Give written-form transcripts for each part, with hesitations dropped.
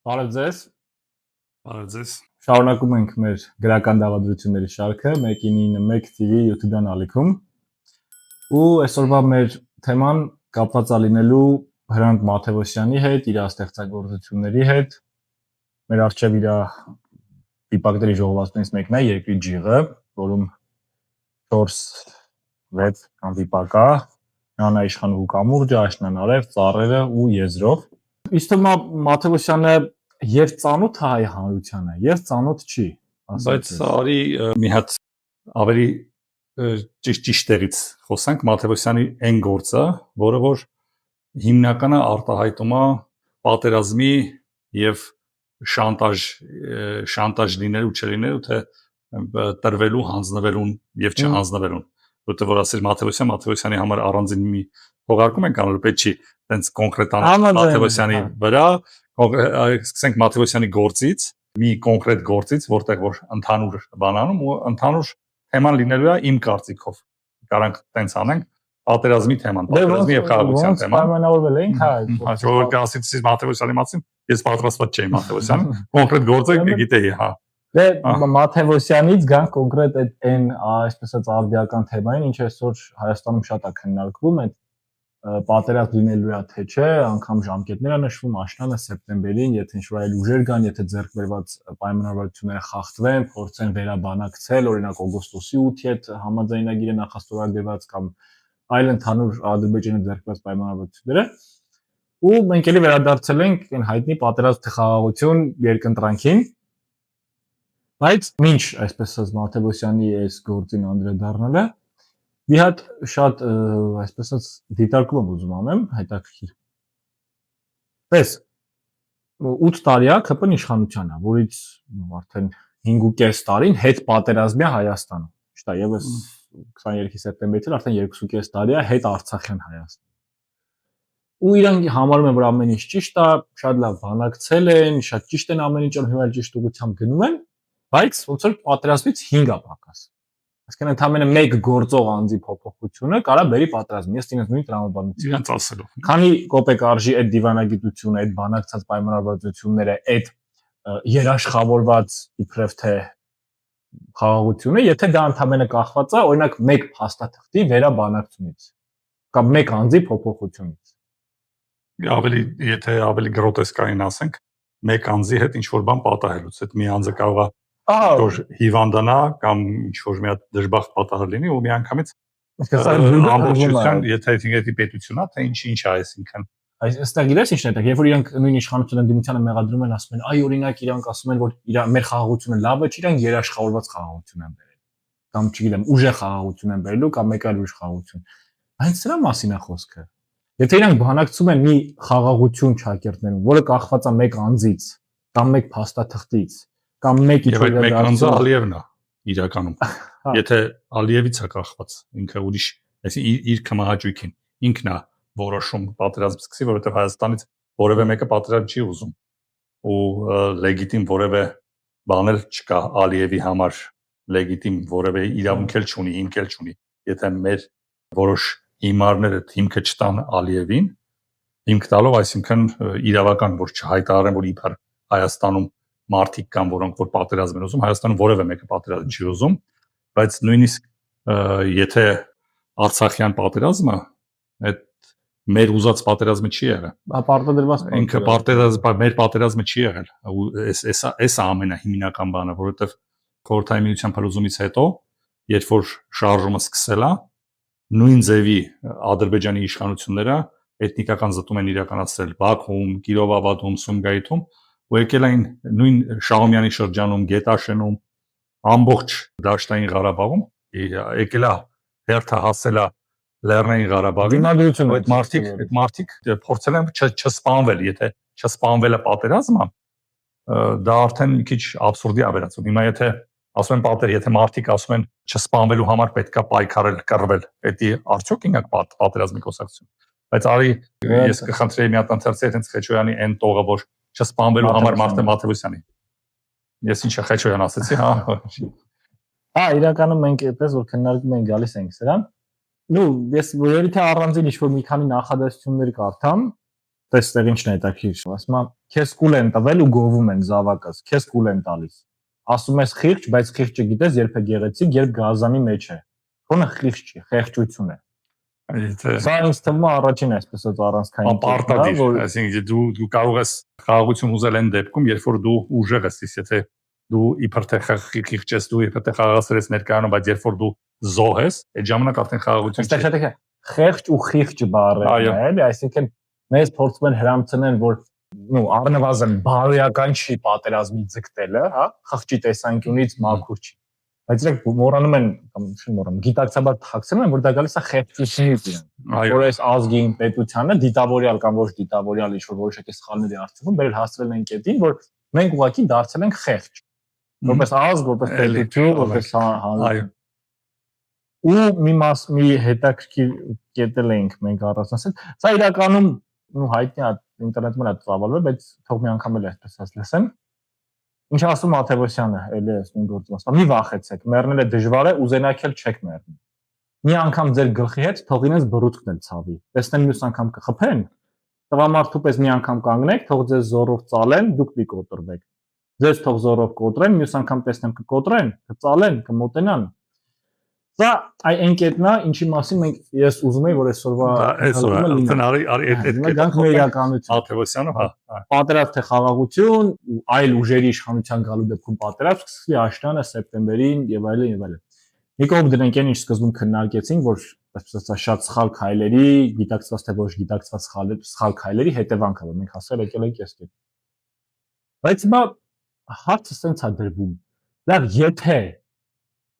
Բարև ձեզ։ Բարև ձեզ։ Շարունակում ենք մեր գրական դավադրությունների շարքը 1-9-1 TV YouTube-յան ալիքում։ Ու այսօրվա մեր թեման կապված է լինելու Հրանտ Մաթևոսյանի հետ, իր ստեղծագործությունների հետ։ Մեր առջև իր դիպակների ժողովածուներից մեկն է Երկրի ջիղը, որում 4-6 կամ դիպակ է, Անա իշխանուհու կամուրջը, Աշնան արև, ծառերը ու եզրով։ Իսկ թվում է Մաթևոսյանը եւ ծանոթ հայ հանրությանը, եւ ծանոթ չի, բայց արի մի հատ ավելի ճիշտերից խոսանք Մաթևոսյանի այն գործը, որը որ հիմնականը արտահայտում է պատերազմի եւ շանտաժ լինելու չլինելու թե տրվելու հանձնվելուն եւ չհանձնվելուն, որտեղ որ ասել Մաթևոսյանի համար առանձին մի փողարկում ենք անելու պետք չի տենց կոնկրետան Մաթևոսյանի վրա, սկսենք Մաթևոսյանի գործից, մի կոնկրետ գործից, որտեղ որ ընդհանուր բանանում ու ընդհանուր թեման լինելու է իմ կարծիքով։ Կարանք տենց անենք պատերազմի թեման, պատերազմի եւ խաղաղության թեման։ Պայմանավորվել ենք, հա։ Ժողովուրդը ասեցի Մաթևոսյանի մասին, ես պատրաստված չէի Մաթևոսյան, կոնկրետ գործը գիտեի, հա։ Դե Մաթևոսյանից գանք կոնկրետ այն, այսպես ասած, արդիական թեմային, ինչ այսօր Հայաստանում շատ է քննարկվում, այդ պատերազմ լինելու է թե չէ, անգամ ժամկետները նշվում, աշնանը սեպտեմբերին, եթե ինչ-որ այլ ուժեր կան, եթե ձեռք բերված պայմանավորվածությունները խախտվեն, փորձեն վերաբանակցել, օրինակ օգոստոսի 8-ի հետ համաձայնագիրը նախաստորագրված կամ այլ ընդհանուր Ադրբեջանի ձեռք բերված պայմանավորվածությունները, ու մենք էլի վերադարձել ենք այն հայտնի պատերազմ խաղաղություն երկընտրանքին, բայց ինչ այսպես ասած Մաթևոսյանի այս գործին անդրադառնալը մի հատ շատ այսպես ասած դիտարկում եմ ուզում անեմ, հետաքրքիր։ Պես 8 տարի է ԿՊ-ն իշխանության է, որից արդեն 5.5 տարին հետ պատերազմյա Հայաստանում։ Ճիշտ է, եւս 22 սեպտեմբերից արդեն 2.5 տարի է հետ Արցախյան Հայաստան։ Ու իրանք համարում են, որ ամեն ինչ ճիշտ է, շատ լավ բանակցել են, շատ ճիշտ են ամեն ինչ, հիմա ճիշտ ուղղությամբ գնում են, բայց ոնց որ պատերազմից 5 է պակաս։ Այսինքն ընդամենը մեկ գործող անձի փոփոխությունը կարա բերի պատերազմ։ Ես ինձ նույն տրամաբանություն իրանց ասելով։ Քանի կոպեկ արժի այդ դիվանագիտությունը, այդ բանակցած պայմանավորվածությունները, այդ երաշխավորված իբրև թե խաղաղությունը, եթե դա ընդամենը կախված է, օրինակ մեկ փաստաթղթի վերաբանակցությունից կամ մեկ անձի փոփոխությունից։ Եթե ավելի գրոտեսկային ասենք, մեկ անձի հետ ինչ որ բան պատահելուց, այդ մի անձը կարող է որ հիվանդանա կամ ինչ որ մի հատ դժբախտ պատահար լինի ու միանգամից ամբողջությամբ եթե դիտի պետությունա թե ինչ է այսինքն այստեղ գիտես ինչն է դա երբ որ իրանք նույն իշխանության ընդդիմությանը մեղադրում են ասում են այ օրինակ իրանք ասում են որ մեր խաղաղությունը լավ է իրանք երաշխավորված խաղաղություն են բերել կամ չգիտեմ ուժեղ խաղաղություն են բերելու կամ մեկ այլ ուժ խաղաղություն հենց սրա մասին է խոսքը եթե իրանք բանակցում են մի խաղաղություն ճակերտներում որը կախված է մեկ անձից կամ մեկ փաստաթղթից կամ մեկ իշխանության Ալիևն է իրականում եթե Ալիևից է կախված ինքը ուրիշ այսինքն իր կմահաճույքին ինքն է որոշում պատերազմ սկսի որովհետև Հայաստանից որևէ մեկը պատերազմ չի ուզում ու լեգիտիմ որևէ բան էլ չկա Ալիևի համար լեգիտիմ որևէ իրավունք էլ չունի հիմք էլ չունի եթե մեր որոշ հիմարները հիմքը չտան Ալիևին հիմք տալով այսինքն իրավական որ չհայտարարեն որ իբր Հայաստանում մարդիկ կան որոնք որ պատերազմ են ուզում Հայաստանում որևէ մեկը պատերազմ չի ուզում բայց նույնիսկ եթե Արցախյան պատերազմը այդ մեր ուզած պատերազմը չի եղել պարտադրված ինքը մեր պատերազմը չի եղել ու էս ամենահիմնական բանը որովհետև խորհրդային միության փլուզումից հետո երբ որ շարժումը սկսել է նույն ձևի Ադրբեջանի իշխանությունները էթնիկական զտում են իրականացրել Բաքվում, Կիրովաբադում, Սումգայիթում ու եկել այն նույն Շահումյանի շրջանում, Գետաշենում, ամբողջ Դաշտային Ղարաբաղում եկել է հերթը հասել է Լեռնային Ղարաբաղին այդ մարդիկ փորձել են չսպանվել, եթե չսպանվելը պատերազմը դա արդեն մի քիչ աբսուրդի ավերածում։ Հիմա եթե ասում են եթե մարդիկ ասում են չսպանվելու համար պետքա պայքարել, կռվել, դա արդյոք ինք պատերազմի կուսակցություն։ Բայց արի ես կխնդրեի մի հատ ընթերցել հենց Խեչոյանի այն տողը, որ չսպանվելու համար Մաթևոսյանի։ Ես ինչա Խեչոյան ասեցի, հա։ Հա, իրականում մենք այդպես որ քննարկում ենք գալիս ենք սրան։ Ես երևի թե առանձին ինչ-որ մի քանի նախադասություններ կարդամ, Տեստեղ ինչն է հետաքրքիր, ասում եմ, քեզ կուլ են տվել ու գովում են զավակս, քեզ կուլ են տալիս։ Ասում ես խիղճ, բայց խիղճը գիտես երբ է գեղեցիկ, երբ գազանի մեջ է։ Քոնը խիղճ չի, խեղճություն է։ Սա ինձ թվում է առաջին այսպես առանցքային պարտադիր, այսինքն դու կարող ես խաղաղություն ուզել այն դեպքում, երբ որ դու ուժեղ ես, եթե դու իբր թե խիղճ ես, դու իբր թե խաղաղացրես ներկայանում, բայց երբ որ դու զոհ ես, այդ ժամանակ արդեն խաղաղություն չի։ Այստեղ խեղճ ու խիղճ բառերն է, էլի, այսինքն մեզ փորձում են հրամցնել, որ առնվազն բարոյական չի պատերազմի ձգտելը, հա, խղճի տեսանկյունից մաքուր չի։ Բայց իրենք մոռանում են, կամ չեմ մոռանում, գիտակցաբար թաքցնում են, որ դա գալիս է խեղճությունից իրեն։ Որ այս ազգին պետությանը դիտավորյալ կամ ոչ դիտավորյալ ինչ-որ որոշակի սխալների արդյունքում բերել հասցրել են կետին, որ մենք ուղղակի դարձել ենք խեղճ։ Որպես ազգ, որպես պետություն, որպես հանրություն։ Ու մի հետաքրքիր կետել ենք մենք առանցնել։ Սա իրականում հայտնի է ինտերնետում է ծավալվել, բայց թող մի անգամ էլ այսպես լսեմ։ Ինչ ասում Մաթևոսյանը, էլի էս նույն գործը ասում։ Մի վախեցեք, մեռնել է դժվար է, ուզենակել չեք մեռնի։ Մի անգամ ձեր գլխի հետ թող ինձ բռուցքն էլ ցավի։ Տեսնեն մյուս անգամ կխփեն։ Տղամարդու պես մի անգամ կանգնեք, թող ձեզ զորով ծալեն, դուք մի կոտրվեք։ Ձեզ թող զորով կոտրեն, մյուս անգամ տեսնեմ կկոտրեն, կծալեն, կմոտենան։ Սա այն կետն է, ինչի մասին ես ուզում եի, որ այսօրվա Մաթևոսյանը, հա, պատերազմ թե խաղաղություն ու այլ ուժերի իշխանության գալու դեպքում պատերազմ սկսվի աշնանը սեպտեմբերին եւ այլն եւ այլն։ Մի կողմ դրենք այն ինչ սկզբում քննարկեցինք, որ այսպես ասած շատ սխալ քայլերի, գիտակցված թե ոչ գիտակցված սխալ քայլերի հետևանքը, որ մենք հասել եկել ենք այսպես։ Բայց հիմա հարցը սենց է դրվում։ Լավ,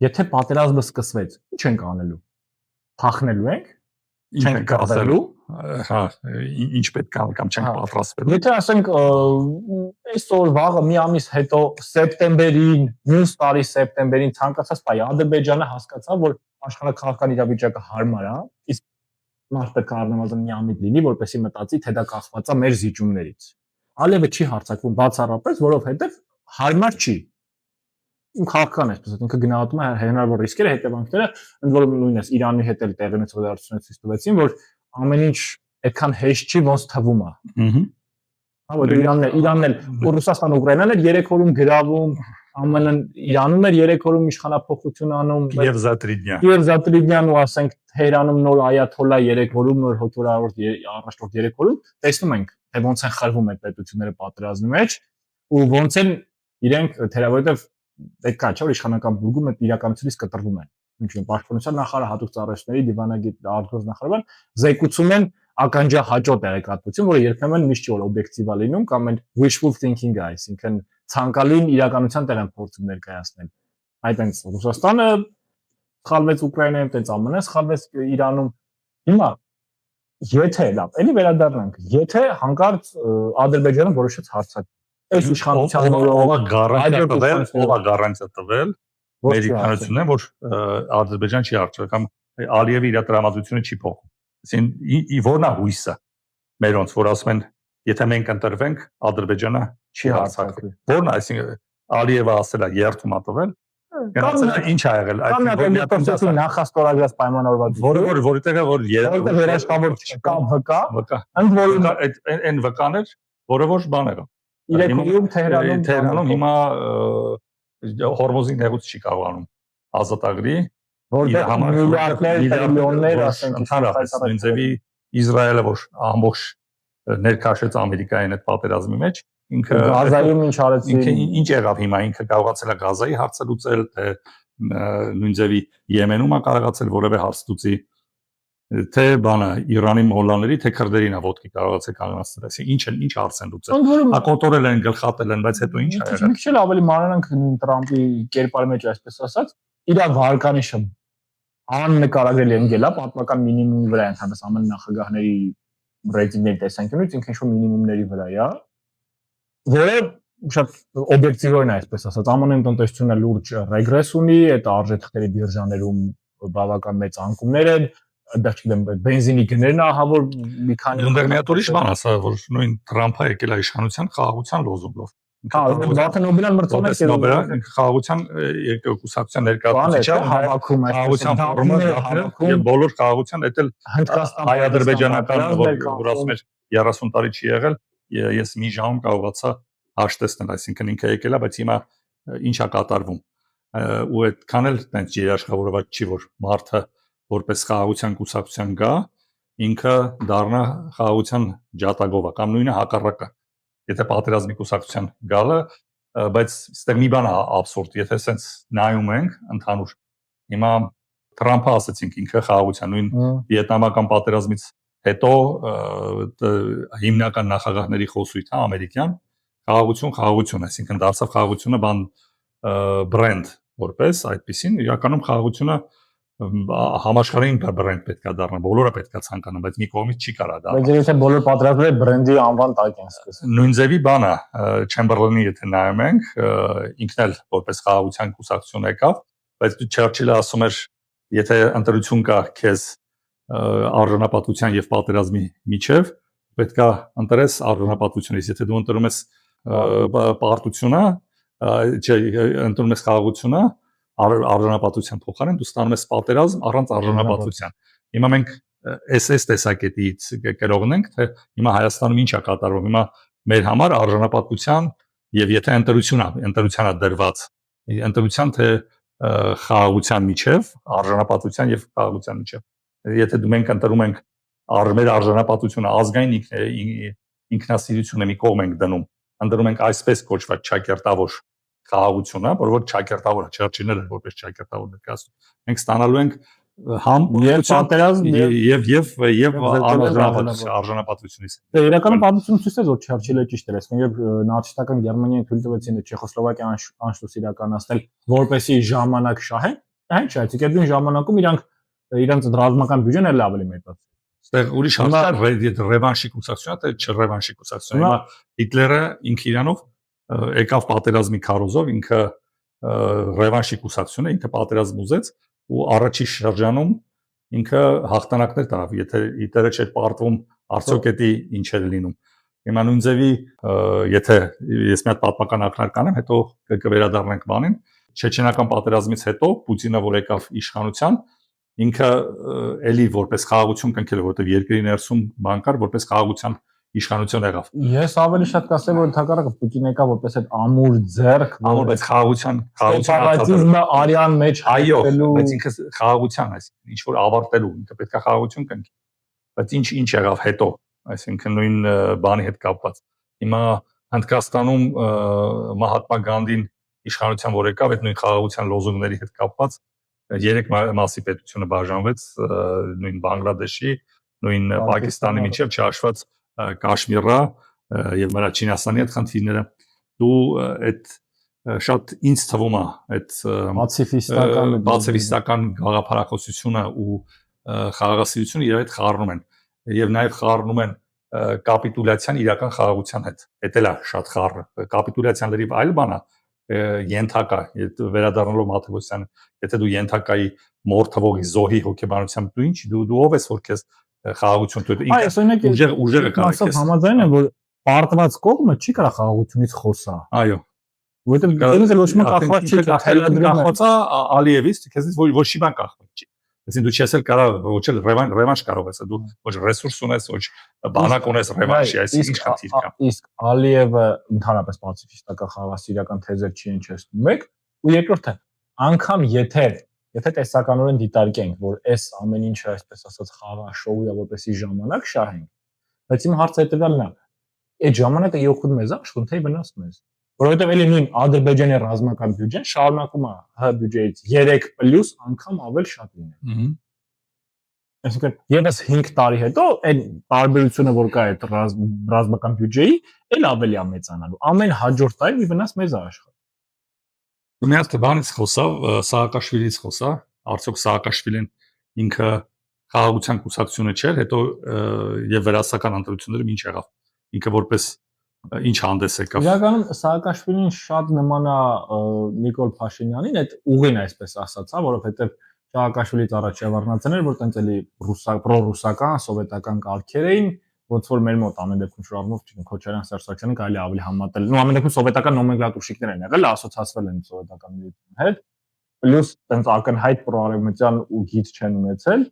եթե պատերազմը սկսվեց, ինչ ենք անելու։ Փախնելու ենք։ Չենք կռվելու։ Հա, ինչ պետք է կամ չենք պատրաստվելու։ Եթե ասենք այսօր վաղը մի ամիս հետո սեպտեմբերին, մյուս տարի սեպտեմբերին ցանկացած բայ Ադրբեջանը հասկացավ, որ աշխարհակաղակական իրավիճակը հարմար է, իսկ մարդը կարողանալ մի ամիտ լինի, որպեսզի մտածի, թե դա կախված է մեր զիջումներից։ Ալիևը չի հարձակվում բացառապես, որովհետև հարմար չի։ Քաղաքական այսպես ինքը գնահատում է հնարավոր ռիսկերը, հետևանքները, ընդ որում նույնպես Իրանի հետ էլ տեղի ունեցող դարձությունից ցույց տվեցին, որ ամեն ինչ այդքան հեշտ չի, ոնց թվում է։ Հա, որ Իրանն էլ Ռուսաստան Ուկրաինան էլ 3 օրում գրավում, ԱՄՆ-ն Իրանում էր 3 օրում իշխանափոխություն անում, եւ za 3 դնյան ու ասենք Թեհրանում նոր այաթոլլա 3 օրում, նոր հոգևորավոր առաջնորդ 3 օրում, տեսնում ենք, թե ոնց են խրվում այդ պետությունները պատերազմի մեջ ու ոնց են իրենք թերավորելով պետք է չէ որ իշխանական բուլգում այդ իրականությունից կտրվում են։ Ինչու՞ պաշտպանության նախարարը հատուկ ծառայությունների դիվանագետ արտգոզ նախարարը զեկուցում են ականջահաճո տեղեկատվություն, որը երբեմն միշտ չի որ օբյեկտիվ է լինում կամ այն wishful thinking-ը, այսինքն ցանկալին իրականության տեղ են փորձում ներկայացնել։ Այդտենց Ռուսաստանը սխալվեց Ուկրաինայում, տենց ԱՄՆ-ը սխալվեց Իրանում։ Հիմա եթե լավ, էլի վերադառնանք, եթե հանկարծ Ադրբեջանը որոշեց հարձակել այս իշխանության ով գարանտիա տվել մեր իշխանությունն որ Ադրբեջան չի հարձակվի կամ Ալիևի իր տրամադրությունը չի փոխում։ Այսինքն որն է հույսը մերոնց որ ասում են եթե մենք ընտրվենք Ադրբեջանը չի հարձակվի։ Որն է այսինքն Ալիևը ասել է երթում տվել ինչ ա եղել այդ նախաստորագրած պայմանավորվածություն որտեղ որ երաշխավոր չկամ վկա ընդ որում այն վկաներ որը որ բան եղավ Իրականում Թեհրանում հիմա հորմոզի նեղուց չի կարողանում ազատագրի որտեղ միլիոններ ասենք ընդհանրապես Իսրայելը որ ամբողջ ներքաշեց Ամերիկային այդ պատերազմի մեջ ինքը Գազայում ինչ արեցին ինքը ինչ եղավ հիմա ինքը կարողացել է Գազայի հարցը լուծել թե նույն ձևի Եմենում է կարողացել որևէ հարց լուծի թե բանը Իրանի մոլաների թե քրդերին է ոտքի կարողացել կանգնացնել այսինքն ինչ հարց են լուծել ակոտորել են գլխատել են բայց հետո ինչ ա եղել մի քիչ ավելի մանրանանք Տրամպի կերպարի մեջ այսպես ասած իր վարկանիշը աննկարագրելի ընկել է պատմական մինիմումի վրա ընդհանրապես ԱՄՆ նախագահների ռեյտինգների տեսանկյունից ինքը ինչ-որ մինիմումների վրա է որը շատ օբյեկտիվորեն է այսպես ասած ԱՄՆ-ի տնտեսությունը լուրջ ռեգրես ունի այդ արժեթղթերի բիրժաներում բավական մեծ անկումներ են դա չգիտեմ բենզինի գներն ահա որ մի քանի ուրիշ բան ասա որ նույն Տրամփը եկել է իշխանության խաղաղության լոզունգով Նոբելյան մրցանակը խաղաղության կուսակցության ներկայացուցիչը հավաքում է խաղաղության ֆորումը եւ բոլոր խաղաղության դա էլ հայ-ադրբեջանական որ ասում էր 30 տարի չի եղել, ես մի ժամ կարողացա հաշտեցնել, այսինքն ինքը եկել է, բայց հիմա ինչ է կատարվում։ Ու այդքան էլ տենց երաշխավորված չի, որ մարդը որպես խաղաղության կուսակցության գա, ինքը դառնա խաղաղության ջատագովը կամ նույնը հակառակը։ Եթե պատերազմի կուսակցության գալը, բայց այստեղ մի բան է աբսուրդ, եթե sense նայում ենք ընդհանուր։ Հիմա Թրամփը ասացինք ինքը խաղաղության նույն վիետնամական պատերազմից հետո հիմնական նախագահների խոսույթը ամերիկյան խաղաղություն, այսինքն դարձավ խաղաղությունը բան բրենդ որպես այդպեսին, իրականում խաղաղությունը համաշխարհային բրենդ պետք է դառնա, բոլորը պետք է ցանկանան, բայց մի կողմից չի կարա դա։ Բայց եթե բոլոր պատերազմները բրենդի անվան տակ են սկսում։ Նույն ձևի բան է, Չեմբերլենի եթե նայում ենք, ինքն էլ որպես խաղաղության կուսակցություն եկավ, բայց Չերչիլը ասում էր, եթե ընտրություն կա քեզ արժանապատվության եւ պատերազմի միջև, պետք է ընտրես արժանապատվությունից, եթե դու ընտրում ես պարտությունը, ընտրում ես խաղաղությունը, արժանապատվության փոխարեն դու ստանում ես պատերազմ առանց արժանապատվության։ Հիմա մենք SS տեսակետից կերողն ենք, թե հիմա Հայաստանում ինչ է կատարվում։ Հիմա մեր համար արժանապատվության եւ եթե ընտրության է դրված, ընտրության թե խաղաղության միջև, արժանապատվության եւ խաղաղության միջև։ Եթե դու մենք ընտրում ենք մեր արժանապատվությունը ազգային ինքնասիրությունը մի կողմ ենք դնում, ընտրում ենք այսպես կոչված ճակերտավոր խաղաղությունը, որ ճակերտավորը Չերչիլը որպես ճակերտավոր ներկայացնում։ Մենք ստանալու ենք համ պատերազմ եւ արժանապատվությունից։ Դե իրականում պատմությունը ցույց է, որ Չերչիլը ճիշտ էր, այսինքն երբ նացիստական Գերմանիան թույլ տվեցին Չեխոսլովակիան անշտուս իրականացնել, որպեսի ժամանակ շահեն, այն չէ, այսինքն այդ ժամանակում իրանց ռազմական բյուջեն էլ ավելի մեծացավ։ Այստեղ ուրիշ հարց է ռևանշի կուսակցությունը, թե չռևանշի կուսակցությունը։ Հիմա Հիտլերը ինքը իրանով եկավ պատերազմի քարոզով, ինքը ռևանշի կուսակցությունը, ինքը պատերազմ ուզեց ու առաջի շրջանում ինքը հաղթանակներ տարավ, եթե Հիտլերը չէր պարտվում, արդյոք էդի ինչ էր լինում։ Հիմա նույն ձևի, եթե ես մի հատ պատմական ակնարկ անեմ, հետո կվերադառնանք բանին, Չեչենական պատերազմից հետո Պուտինը որ եկավ իշխանության, ինքը էլի որպես խաղաղություն կնքել, որովհետև երկրի ներսում բան կար, որպես խաղաղության իշխանություն եղավ։ Ես ավելի շատ կասեմ, որ ընդհակառակը Պուտինը եկավ որպես այդ ամուր ձեռք, բայց խաղաղության արյան մեջ այո, բայց ինքը խաղաղության, այսինքն ինչ որ ավարտելու, ինքը պետք է խաղաղություն կնքի։ Բայց ինչ եղավ հետո, այսինքն նույն բանի հետ կապված։ Հիմա Հնդկաստանում Մահատմա Գանդին իշխանության որ եկավ, այդ նույն խաղաղության լոզունգների հետ կապված 3 մասի պետությունը բաժանվեց, նույն Բանգլադեշի, նույն Պակիստանի միջև չհաշված Կաշմիրը եւ նրա Չինաստանի հետ խնդիրները։ Դու այդ շատ ինձ թվում է այդ պացիֆիստական գաղափարախոսությունը ու խաղաղասիրությունը իր հետ խառնում են եւ նաեւ խառնում են կապիտուլյացիան իրական խաղաղության հետ։ Դա էլ է շատ խառը։ Կապիտուլյացիան լրիվ այլ բան է, ենթակա, վերադառնալով Մաթեոսյան, եթե դու ենթակայի մոր թվողի զոհի հոգեբանությամբ դու ինչ, դու ով ես որ քեզ խաղաղություն դու ուժերը կարես համաձայն եմ, որ պարտված կողմը չի կարող խաղաղությունից խոսա։ Այո, որովհետև դրանից ոչ մի կախված չի, կախված է Ալիևից, քեզից ոչ մի բան կախված չի։ Այսինքն դու չես էլ կարող ոչ էլ ռևանշ կարող ես, դու ոչ ռեսուրս ունես, ոչ բանակ ունես ռևանշի, այսինքն ինչ խնդիր կա։ Իսկ Ալիևը ընդհանրապես պացիֆիստական խաղաղասիրական թեզեր չի հնչեցնում մեկ, ու երկրորդը անգամ եթե տեսականորեն դիտարկենք, որ այս ամեն ինչը այսպես ասած խաղաշոու է, որպեսի ժամանակ շահենք, բայց իմ հարցը հետևյալն է, այդ ժամանակը յոխուն մեզ աշխատում, թե վնաս մեզ։ Որովհետև էլի նույն Ադրբեջանի ռազմական բյուջեն շարունակում է ՀՀ բյուջեից 3+ անգամ ավել շատ լինել։ Այսինքն եւս 5 տարի հետո այն տարբերությունը որ կա այդ ռազմական բյուջեի, էլ ավելի է մեծանալու։ Ամեն հաջորդ տարի մի վնաս մեզ է աշխատում։ Մի հատ բանից խոսավ, Սաակաշվիլից խոսա, արդյոք Սաակաշվիլին ինքը խաղաղության կուսակցությունը չէր, հետո եւ վերահսկական ընտրությունները ինչ եղավ։ Ինքը որպես ինչ հանդես եկավ։ Իրականում Սաակաշվիլին շատ նման է Նիկոլ Փաշինյանին, այդ ուղին այսպես ասած, հա, որովհետեւ Սաակաշվիլից առաջ Շևարդնաձեն էր, որ տենց էլի պրոռուսական, սովետական կարգեր էին, ոնց որ մեր մոտ ամեն դեպքում շարունով Քոչարյան Սերժակյանը կարելի ավելի համատել։ Ու ամեն դեպքում սովետական նոմենկլատուրշիկներ են եղել, ասոցացվել են սովետական միության հետ, պլյուս տենց ակնհայտ պրոարևմտյան ու գիծ չեն ունեցել,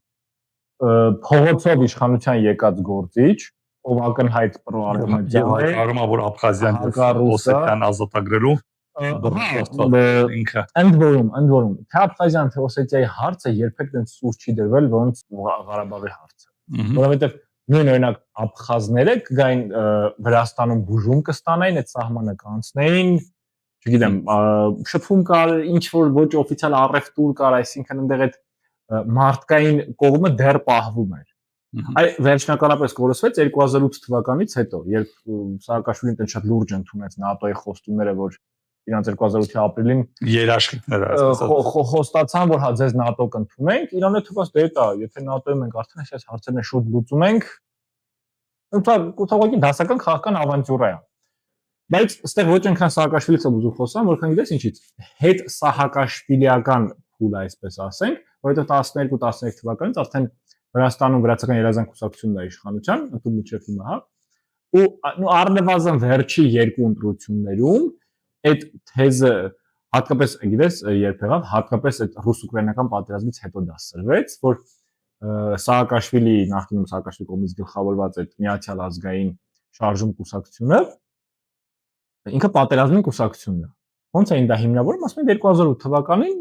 փողոցով իշխանության եկած գործիչ, ով ակնհայտ պրոարմենտյան է, արմա որ Աբխազիան Օսետիան ազատագրելու ինքը ընդ որում թե Աբխազիան թե Օսետիայի հարցը երբեք դեռ սուրճ չի դրվել ոնց Ղարաբաղի հարցը, որովհետև նույն օրինակ աբխազները կգային Վրաստանում բուժում կստանային, այդ սահմանը կանցնեին, չգիտեմ, շփում կար, ինչ որ ոչ օֆիցիալ առևտուր կար, այսինքն այնտեղ այդ մարդկային կողմը դեռ պահվում էր։ Այ վերջնականապես կորսվեց 2008 թվականից հետո, երբ Սաակաշվիլին տեն շատ լուրջ ընդունեց ՆԱՏՕ-ի խոստումները, որ իրանց 2008-ի ապրիլին երաշխիքները խոստացան, որ հա ձեզ ՆԱՏՕ կընդունենք, Իրանը թվաց դե դա, եթե ՆԱՏՕ-ում մենք արդեն այս հարցերն շուտ լուծում ենք, ուղղակի դասական քաղաքական ավանտյուրա է։ Բայց այստեղ ոչ այնքան Սաակաշվիլից եմ ուզում խոսամ, որքան գիտես ինչից։ Հետ Սահակաշվիլիական փուլ, այսպես ասենք, որովհետև 12-13 թվականից արդեն Վրաստանում վրացական երազանք կուսակցությունն է իշխանության, ընդդեմ միջև հիմա, հա։ Ու առնվազն վերջի երկու ընտրություններում այդ թեզը հատկապես, գիտես, երբ եղավ, հատկապես այդ ռուս-ուկրաինական պատերազմից հետո դա սրվեց, որ Սաակաշվիլի նախկինում Սաակաշվիլի կողմից գլխավորված այդ միացյալ ազգային շարժում կուսակցությունը ինքը պատերազմի կուսակցությունն է։ Ոնց էին դա հիմնավորում, ասում են 2008 թվականին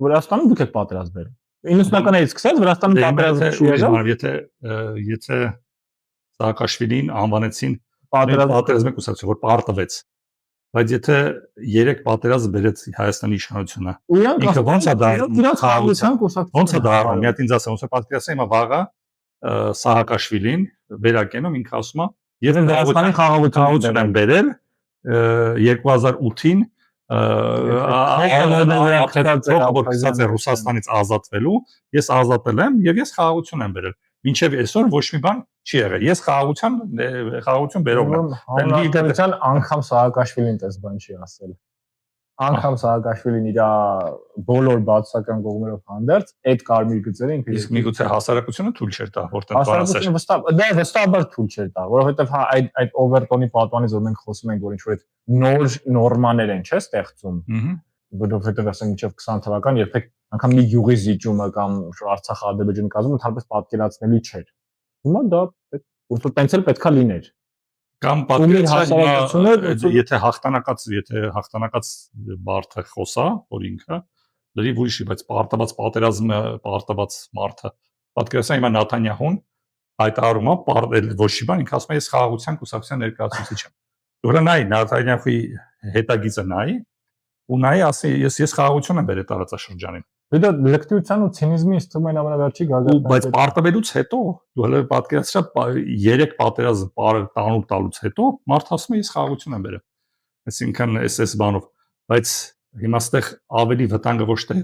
Վրաստանում դուք եք պատերազմ բերում։ 90-ականներից սկսած Վրաստանում պատերազմ չի եղել։ Եթե Սաակաշվիլին անվանեցին պատերազմի կուսակցություն, որ պարտվեց, բայց եթե 3 պատերազմ բերեց Հայաստանի իշխանությունը, ինքը ո՞նց է դա ոնց է դա արվում։ Մի հատ ինձ ասա, ոնց է պատկերացնում հիմա վաղը Սահակաշվիլին վերակենում, ինքը ասում է, ես Հայաստանի խաղաղություն եմ բերել 2008-ին Ռուսաստանից ազատվելու, ես ազատել եմ եւ ես խաղաղություն եմ բերել։ Մինչեւ այսօր ոչ մի բան չի եղել։ Ես խաղաղություն բերողն եմ։ Հանրապետության անգամ Սաակաշվիլին տես բան չի ասել։ Անգամ Սաակաշվիլին իր բոլոր բացական կողմերով հանդերձ այդ կարմիր գծերը ինքը իսկ միգուցե հասարակությունը թույլ չէր տա, որտեղ բանասեր։ Հասարակությունը վստահաբար թույլ չէր տա, որովհետեւ հա այդ օվերտոնի պատվանից որ մենք խոսում ենք, որ ինչ որ այդ նոր նորմաներ են, չէ՞, ստեղծում։ Որովհետեւ ասենք մինչեւ 20 թվական երբեք անգամ մի յուղի զիջումը կամ Արցախ-Ադրբեջանի կազմը ընդհանրապես պատկերացնելի չէր։ Հիմա դա որ տենց էլ պետքա լիներ։ Կամ պատկերացնի եթե հաղթանակած բարդը խոսա, որ ինքը լրիվ ուրիշի, բայց պարտված պատերազմը, պարտված մարդը պատկերացնի հիմա Նաթանյահուն հայտարարում է, ոչ մի բան, ինքը ասում է ես խաղաղության կուսակցության ներկայացուցիչ եմ։ Դուրը նայ Նաթանյահուի հետագիծը նայ ու նայ ասի ես խաղաղություն եմ բերել տարածաշրջանին։ Դա լեկտիվության ու ցինիզմի իստում են ամենավերջի գագաթը։ Բայց պարտվելուց հետո դու հələ պատկերացրա 3 պատերազմ տանուր տալուց հետո մարդ ասում է ես խաղաղություն եմ բերել։ Այսինքն SS բանով, բայց հիմա ստեղ ավելի վտանգը ոչ թե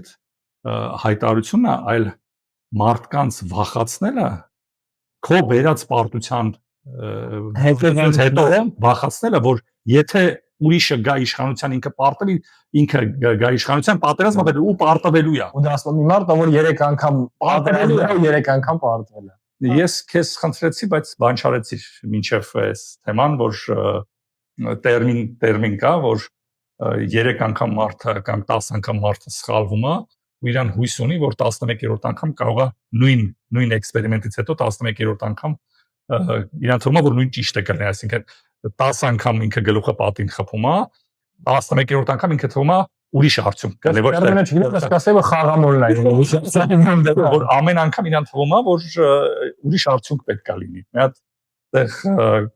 հայտարարությունն է, այլ մարդկանց վախացնելը քո բերած պարտության հետո վախացնելը, որ եթե ուրիշը գա իշխանության ինքը պարտվի, ինքը գա իշխանության պատերազմը բերել ու պարտվելու է։ Ու դա ասում մի մարդ, որ 3 անգամ պարտվելու է, 3 անգամ պարտվել է։ Ես քեզ խնդրեցի, բայց բան չարեցի մինչև այս թեման, որ տերմին կա, որ 3 անգամ մարդը կամ 10 անգամ մարդը սխալվում է, ու իրան հույս ունի, որ 11-րդ անգամ կարող է նույն էքսպերիմենտից հետո 11-րդ անգամ իրան թվում է, որ նույն ճիշտ է կլինի, այսինքն 10 անգամ ինքը գլուխը պատին խփում է, 11-րդ անգամ ինքը թվում է ուրիշ արդյունք կլինի, ոչ թե չգիտեմ, ասկասեվը խաղամոլն է, որ ամեն անգամ իրան թվում է, որ ուրիշ արդյունք պետք է լինի։ Մի հատ այդտեղ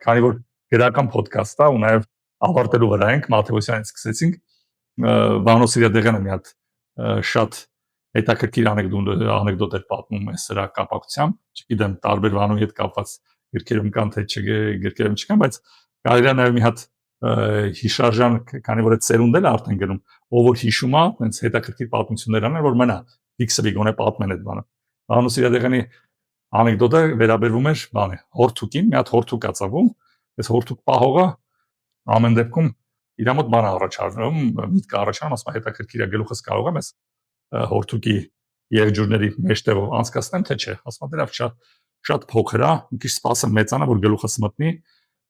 քանի որ գրական ոդքաստ է ու նաև ավարտելու վրա ենք, Մաթեոսյանից սկսեցինք, Վանո Սիրադեղյանը մի հատ շատ հետաքրքիր անեկդոտ էր պատմում սրա կապակցությամբ, չգիտեմ տարբեր Վանոյի հետ կապված գրքերում կան թե գրքերում չկան, բայց կարելի է նաև մի հատ հիշարժան, քանի որ այդ սերունդն է արդեն գնում, ով որ հիշում է, այնց հետաքրքիր պատմություններ անել, որ մնա ֆիքսվի գոնե պատմեն այդ բանը։ Վանո Սիրադեղյանի անեկդոտը վերաբերվում էր բանը, հորթուկին, մի հատ հորթուկ ածավում, այս հորթուկ պահողը ամեն դեպքում իր մոտ բան առաջարկում, միտք առաջանում, ասում է հետաքրքիր է գլուխս կարող եմ այս հորթուկի եղջյուրների մեջտեղով անցկացնեմ թե չէ, ասում է դրա շատ փոքր է, մի քիչ սպասեմ մեծանա, որ գլուխս մտնի,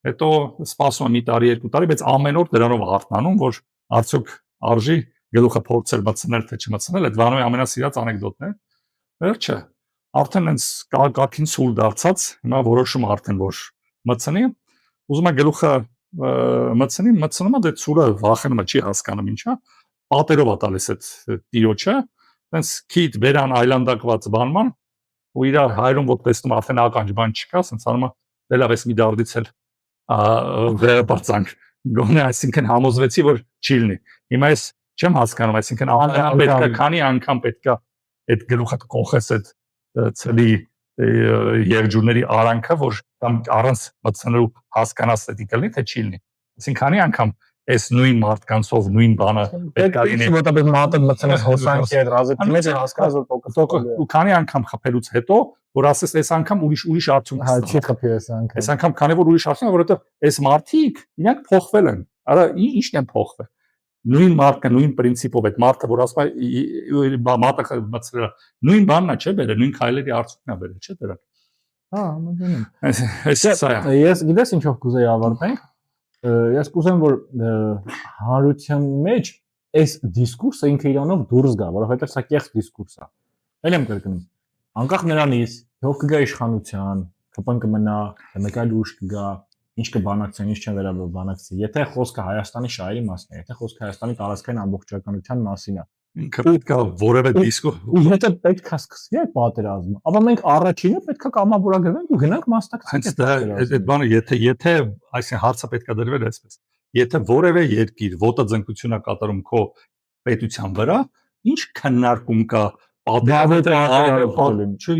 հետո սպասում եմ մի տարի, 2 տարի, բայց ամեն օր դրանով հարթնանում, որ արդյոք արժի գլուխը փորձել մտցնել թե չմտցնել, այդ Վանոյի ամենասիրած անեկդոտն է։ Վերջը արդեն այնց կարգին ցուլ դարձած, հիմա որոշում արդեն որ մցնի, ուզում է գլուխը մցնում է դե ծուրը վախենում է, չի հասկանում ինչա, պատերով է տալիս այդ տիրոջը, այնց քիթ վերան այլանդակված բանման ու իր հայրում որ տեսնում արդեն ականջ բան չկա, ասենց անում է դե լավ էս մի դարդից էլ վերաբացանք գոնե այսինքն համոզվեցի որ չի լինի հիմա ես չեմ հասկանում այսինքն պետք է քանի անգամ պետք է այդ գլուխը կողես այդ ցելի երջուրների արանքը որ կամ առանց մտցնելու հասկանաս դա դիքլնի թե չի լինի այսինքն քանի անգամ այս նույն մարդկանցով նույն բանը պետք է լինի որտեղ մատը մտցնես հոսանքի հետ ռազետի մեջ հասկանաս որ փոքր ու քանի անգամ խփելուց հետո որ ասես այս անգամ ուրիշ արդյունք հա չի խփի այս անգամ քանի որ ուրիշ արդյունք որովհետև այս մարդիկ իրանք փոխվել են արա ի՞նչն են փոխվել նույն մարդը նույն պրինցիպով այդ մարդը որ ասում է մատը մտցրել նույն բանն է չէ բերել նույն քայլերի արդյունքն է բերել չէ դրան հա մտնում եմ ես գիտես ինչով կուզեի ավարտենք ես կուզեմ որ հանրության մեջ այս դիսկուրսը ինքը իրանով դուրս գա որովհետև սա կեղծ դիսկուրս է ել եմ կրկնում անկախ նրանից ով կգա իշխանության կպն կմնա մեկ այլ ուժ կգա ինչ կբանակցեն ինչ չեն վերաբերում բանակցի եթե խոսքը Հայաստանի շահերի մասն է եթե խոսքը Հայաստանի տարածքային ամբողջականության մասին է ինքը պետք է որևէ դիսկուրս ու եթե պետք է սկսի այդ պատերազմը ապա մենք առաջինը պետք է կամավորագրենք ու գնանք մասնակցենք այդ բանը եթե այսինքն հարցը պետք է դրվել այսպես եթե որևէ երկիր ոտաձնկություն է կատարում քո պետության վրա ինչ քննարկում կա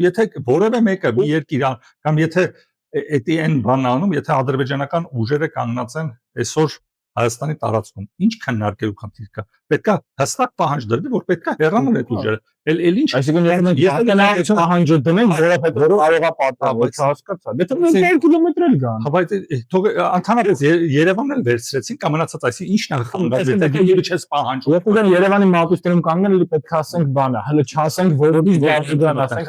եթե որևէ մեկը մի երկիր կամ եթե էդի այն բանն անում եթե ադրբեջանական ուժերը կանգնած են այսօր Հայաստանի տարածքում ինչ քննարկելու խնդիր կա պետքա հստակ պահանջ դրվի որ պետքա հեռանալ այդ ուժերը էլ ինչ այսինքն եթե պահանջը դնենք որովհետեւ կարող է պատահել հասկացա դե թող 2 կիլոմետր էլ գան հա բայց թող ընդհանրապես Երևանն էլ վերցրեցին կամ մնացած այսի ինչն է խնդրած եթե երբ չես պահանջում եթե դեն Երևանի մատուցներում կանգնել էլի պետք է ասենք բանը հələ չասենք որովի դարձան ասենք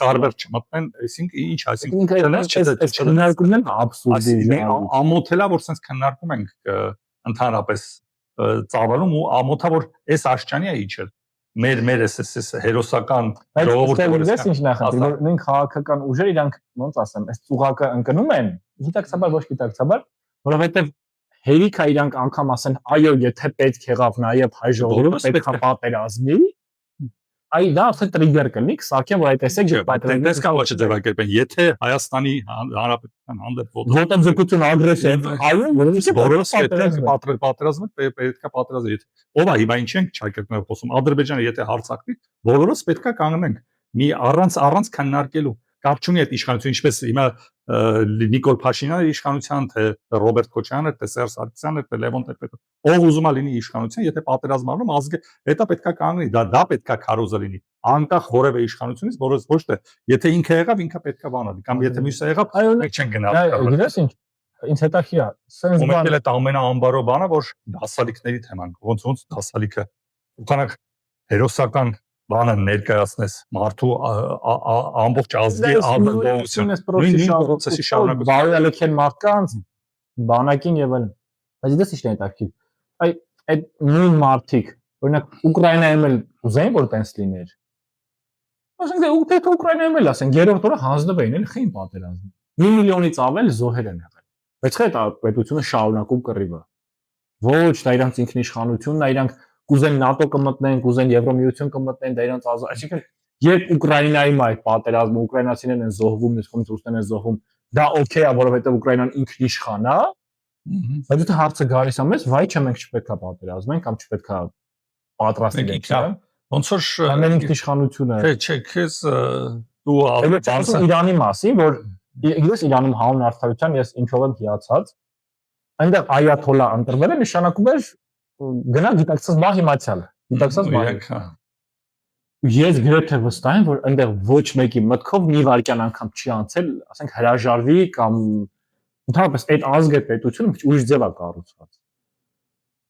հարաբեր չմտնեն այսինքն ինչ այսինքն քննարկումն են աբսուրդի ամոթելա որ sense քննարկում ենք ընդհանրապես ծավալում ու ամոթա որ այս աշճանի է իջել մեր էս հերոսական ժողովուրդը ինչն է խնդրում որ նույն քաղաքական ուժերը իրանք ոնց ասեմ այս ծուղակը ընկնում են գիտակցաբար ոչ գիտակցաբար որովհետև հերիքա իրանք անգամ ասեն այո եթե պետք եղավ նաև հայ ժողովուրդը պետք է պատերազմի այ դա արդեն տրիգեր կլինի սակայն որ այդտեսեք դες կարող է ձևակերպեն եթե Հայաստանի Հանրապետության հանդեպ ոտաձգություն ագրեսիվ այո որովհետև պատերազմը պետք է պատերազմի ով է հիմա ինչ ենք չայկերտներ խոսում Ադրբեջանը եթե հարձակվի բոլորս պետք է կանգնենք մի առանց քննարկելու կապ չունի այդ իշխանությունը ինչպես հիմա Նիկոլ Փաշինյանը իշխանության թե Ռոբերտ Քոչարյանը թե Սերժ Սարգսյանը թե Լևոն Տեր-Պետրոսյանը ով ուզում է լինի իշխանության եթե պատերազմ անում ազգը դա պետք է կանգնի դա պետք է քարոզը լինի անկախ որևէ իշխանությունից որից ոչ թե եթե ինքը եղավ ինքը պետք է բանալի կամ եթե մյուսը եղավ մենք չենք գնալ գիտես ինչ ինձ հետաքրքիր է սենց բան է ամենաամբարո բանը որ դասալիքների թեման ոնց դասալիքը ուքանակ հերոսական բանը ներկայացնես մարդու ամբողջ ազգի անդողությունը նույն process-ի շարունակություն բարելքեն մարդկանց բանակին եւ այլն բայց դες ինչ է հետաքրքիր այդ նույն մարդիկ օրինակ Ուկրաինայում էլ ուզեն որ տենց լիներ ասենք դե Ուկրաինայում էլ ասեն երրորդ օրը հանձնվեին էլ խին պատերազմ 1 միլիոնից ավել զոհեր են եղել բայց խետ պետությունը շարունակում կռիվը ոչ դա իրանց ինքնիշխանությունն է իրանք կուզեն ՆԱՏՕ կմտնեն, կուզեն Եվրոմիություն կմտնեն, դա իրանց ազատ, այսինքն երբ Ուկրաինայում այդ պատերազմը ուկրաինացիներն են զոհվում, իսկ ռուսներն են զոհվում, դա օքեյ է, որովհետև Ուկրաինան ինքնիշխան է, բայց եթե հարցը գալիս է մեզ, վայ չէ մենք չպետք է պատերազմենք կամ չպետք է պատրաստ լինենք, ոնց որ ամեն ինքնիշխանություն է։ Չէ, քեզ դու Իրանի մասին, որ ես Իրանում հանուն արդարության ես ինչով եմ հիացած, այնտեղ այաթոլլա ընտրվել է, նշանակում է գնա գիտակցած բա հիմացյալ գիտակցած բա ես գրեթե վստահ եմ որ այնտեղ ոչ մեկի մտքով մի վարքյան անգամ չի անցել ասենք հրաժարվի կամ ընդհանրապես այդ ազգը պետությունը ուրիշ ձև է կառուցված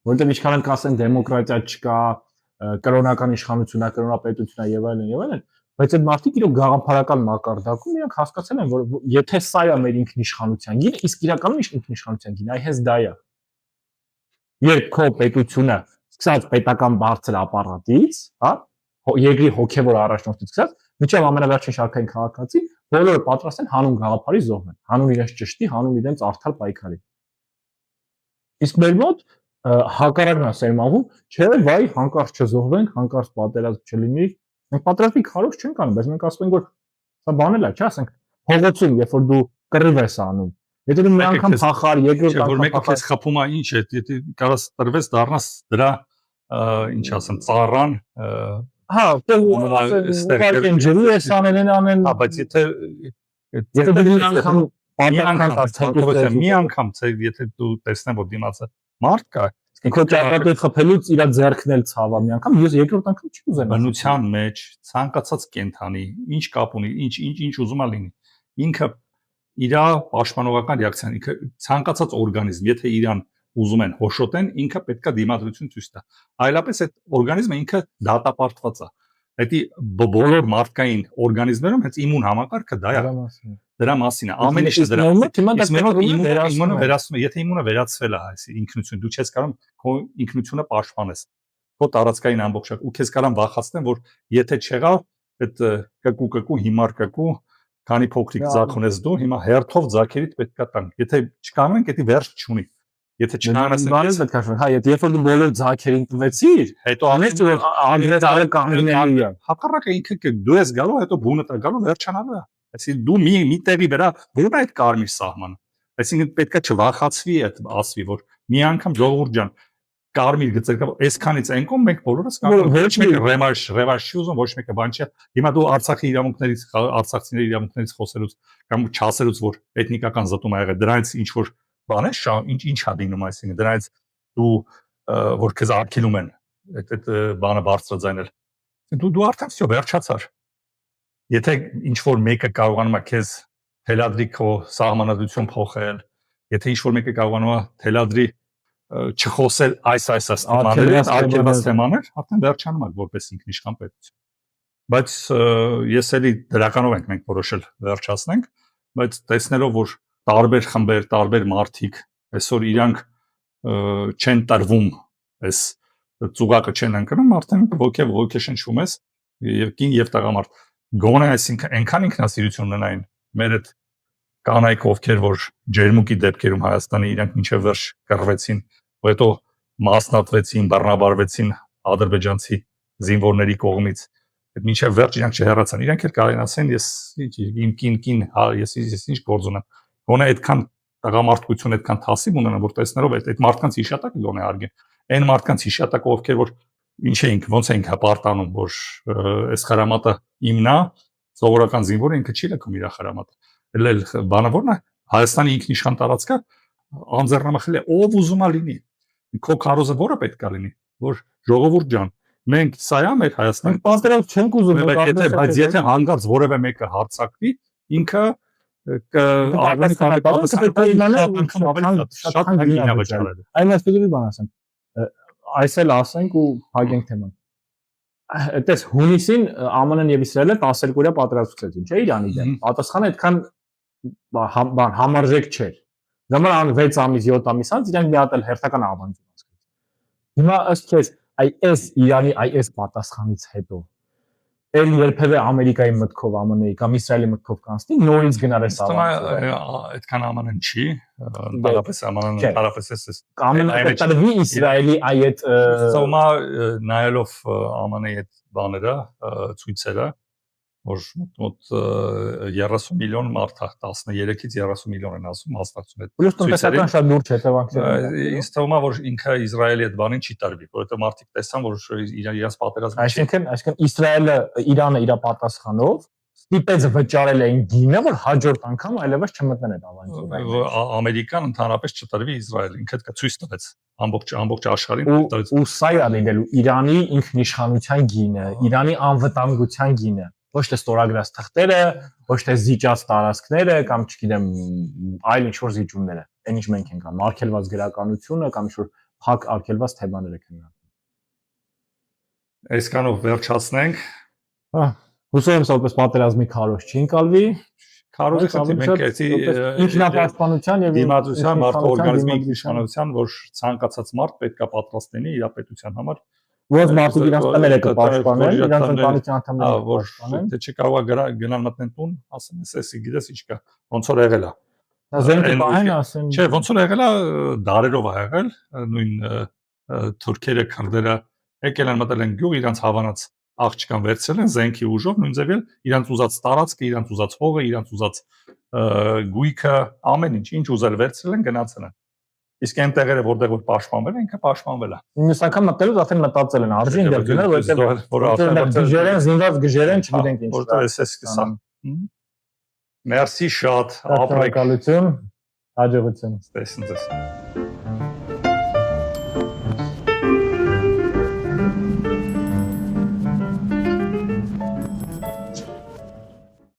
որտեղ ինչքան են ասեն դեմոկրատիա չկա կրոնական իշխանություն է կրոնապետություն է եւ այլն բայց այդ մարդիկ իրոք գաղափարական մակարդակում իրանք հասկացել են որ եթե սա է մեր ինքնիշխանության գինը իսկ իրականում ինքնիշխանության գինը այ հենց դա է երբ քո պետությունը սկսած պետական բարձր ապարատից, հա, երկրի հոգևոր առաջնորդից սկսած, մինչև ամենավերջին շարքային քաղաքացի, բոլորը պատրաստ են հանուն գաղափարի զոհվել, հանուն իրենց ճշտի, հանուն իրենց արդար պայքարի։ Իսկ մեր մոտ հակառակն է սերմանվում, չէ, վայ, հանկարծ չզոհվենք, հանկարծ պատերազմ չլինի։ Մենք պատերազմի քարոզ չենք անում, բայց մենք ասում ենք, որ սա բան էլ է, չէ, ասենք փողոցում, երբ որ դու կռիվ ես անում, եթե դու մի անգամ փախար, երկրորդ որ անգամ մեկը քեզ խփում է, ինչ է, եթե կարաս տրվես դառնաս դրա ինչ ասեմ, ծառան, հա, ուղղակի ջրու ես անեն, բայց եթե դու մի անգամ մի անգամ եթե դու տեսնես որ դիմացը մարդ կա, ինքո ճակատը խփելուց իր ձեռքն էլ ցավա մի անգամ, ես երկրորդ անգամ չի ուզենա։ Բնության մեջ ցանկացած կենթանի, ինչ կապ ունի, ինչ ուզում է լինի, ինքը իր պաշտպանողական ռեակցիան, ինքը ցանկացած օրգանիզմ, եթե իրան ուզում են հոշոտեն, ինքը պետքա դիմադրություն ցույց տա։ Այլապես այդ օրգանիզմը ինքը դատապարտված է։ Դա բոլոր մարդկային օրգանիզմներում հենց իմուն համակարգը դա է։ Դրա մասին է։ Ամեն ինչը դրա։ Իմունը վերացնում է, եթե իմունը վերացվել է, այսինքն ինքնություն, դու չես կարող քո ինքնությունը պաշտպանես։ Քո տարածքային ամբողջակ ու քեզ կարան վախացնեն, որ եթե չեղավ այդ կկու հիմար կկու, քանի փոքրիկ ձակ ունես դու, հիմա հերթով ձակերիդ պետքա տանք։ Եթե չկանենք, դա վերջ չունի։ Եթե չնայես բանից պետք է շփվել, հա, եթե երբ որ դու բոլոր ձակերին տվեցիր, հետո անես որ անգլիացիները կանգնելու են։ Հակառակը ինքը դու ես գալու, հետո բունը տա գալու վերջանալու է։ Այսինքն դու մի տեղի վրա ո՞ր է այդ կարմիր սահմանը։ Այսինքն պետքա չվախացվի այդ ասվի, որ մի անգամ ժողովուրդ ջան կարմիր գծեր կա, այսքանից այն կողմ մենք բոլորս կարող ոչ մեկը ռևանշ չի ուզում, ոչ մեկը բան չի։ Հիմա դու Արցախի իրավունքներից, արցախցիների իրավունքներից խոսելուց կամ չասելուց, որ էթնիկական զտում ա եղել, դրանից ինչ որ բան է, ինչ ա դինում, այսինքն դրանից դու որ քեզ արգելում են այդ բանը բարձրաձայնել։ Դու արդեն всё վերջացար։ Եթե ինչ որ մեկը կարողանում է քեզ թելադրի քո սահմանադրություն փոխել, եթե ինչ որ մեկը կարողանում է թելադրի չխոսել այս արգելված թեմաներ, արդեն վերջանում է որպես ինքնիշխան պետություն։ Բայց ես էլի դրականով ենք մենք որոշել վերջացնենք, բայց տեսնելով որ տարբեր խմբեր, տարբեր մարդիկ այսօր իրանք չեն տրվում, այս ծուղակը չեն ընկնում, արդեն ոգեշնչվում ես եւ կին եւ տղամարդ գոնե այսինքն այնքան ինքնասիրություն ունենային մեր այդ կանայք ովքեր որ ջերմուկի դեպքերում Հայաստանի իրանք մինչև վերջ կռվեցին, ու հետո մասնատվեցին, բռնաբարվեցին ադրբեջանցի զինվորների կողմից, այդ մինչև վերջ իրանք չհեռացան, իրանք էլ կարեն ասեն ես իմ կին, ես ինչ գործ ունեմ, գոնե այդքան տղամարդկություն, այդքան թասիբ ունենան, որ տեսնելով այդ մարդկանց հիշատակը գոնե արգեն, այն մարդկանց հիշատակը ովքեր որ ինչ էինք, ոնց էինք հպարտանում, որ այս խրամատը իմն է, սովորական զինվորը ինքը չի լքում իր խրամատը։ Էլ բանը որն է, Հայաստանի ինքնիշխան տարածքը անձեռնամխել է, ով ուզում է լինի։ Քո քարոզը որը պետք է լինի, որ ժողովուրդ ջան, մենք սա է մեր Հայաստանը։ Պատերազմ չենք ուզում, բայց եթե հանգարց որևէ մեկը հարձակվի, ինքը Այն ասպետի բան ասեմ։ Այս էլ ասենք ու փակենք թեման։ Այդպես հունիսին ԱՄՆ-ն եւ Իսրայելը 12-օրյա պատերազմ սկսեցին, չէ՞ Իրանի դեմ։ Պատասխանը այդքան համարժեք չէր։ Ժամանակ 6 ամիս, 7 ամիս անց իրանք մի հատ էլ հերթական ավանդություն ասկեցին։ Հիմա ըստ քեզ այս Իրանի այս պատասխանից հետո էլ երբևէ Ամերիկայի մտքով ԱՄՆ-ի կամ Իսրայելի մտքով կանցնի, նորից գնար այս ավանդությունը։ Այդքան ԱՄՆ-ն չի, տարապես ԱՄՆ-ն տարապես էս ամենատարվի Իսրայելի այդ սոմա նայելով ԱՄՆ-ի այդ բաները, ցույցերը, որ մոտ 30 միլիոն մարդ է, 13-ից 30 միլիոն են ասում մասնակցում այդ։ Պլյուս տնտեսական շատ լուրջ հետևանքներ։ Ինձ թվում է, որ ինքը Իսրայելի այդ բանին չի տարվի, որովհետեւ մարդիկ տեսան, որ իրենց պատերազմը չի։ Այսինքն Իսրայելը Իրանը իր պատասխանով ստիպեց վճարել այն գինը, որ հաջորդ անգամ այլևս չմտնեն այդ ավանդույթը։ Ամերիկան ընդհանրապես չտրվի Իսրայել, ինքը դա ցույց տվեց ամբողջ աշխարհին տվեց։ Ու սա է լինելու Իրանի ինքնիշխանության գինը, Իրանի անվտանգության գինը։ Ոչ թե ստորագրած թղթերը, ոչ թե զիջած տարածքները կամ չգիտեմ այլ ինչ որ զիջումները, այն ինչ մենք ենք անում, արգելված գրականությունը կամ ինչ որ փակ արգելված թեմաները քննարկում։ Այսքանով վերջացնենք։ Հա, հուսով եմ որպես պատերազմի քարոզ չի ընկալվի։ Քարոզը խնդրի մենք էսի ինքնապաշտպանության եւ դիմադրության մարդու օրգանիզմի ինքնիշխանության, որ ցանկացած մարդ պետք է պատրաստ լինի իր պետության համար Ոնց մարդիկ իրանց տները կպաշտպանեն, իրանց ընտանիքի որ անդամները կպաշտպանեն։ թե չկարողա գնալ մտնեն տուն, ասեն էսի գիտես ինչ կա, ոնց որ եղել է։ Զենքը պահեն, ասեն։ Չէ, ոնց որ եղել է, դարերով ա եղել, նույն թուրքերը, քրդերը եկել են մտել են գյուղ, իրանց հավանած աղջկան վերցրել են զենքի ուժով, նույն ձևել իրանց ուզած տարածքը, իրանց ուզած հողը, իրանց ուզած գույքը, ամեն ինչ ուզել վերցրել են, գնացել են։ Իսկ այն տեղերը, որտեղ որ պաշտպանվել են, ինքը պաշտպանվել է։ Մյուս անգամ մտելուց արդեն մտածել են արժին դեռ գնել, որովհետեւ գժերեն, զինված գժերեն չգիտենք ինչ։ Որտեղ էս սկսա։ Մերսի շատ, ապրեք։ Շնորհակալություն, հաջողություն։ Տեսնձես։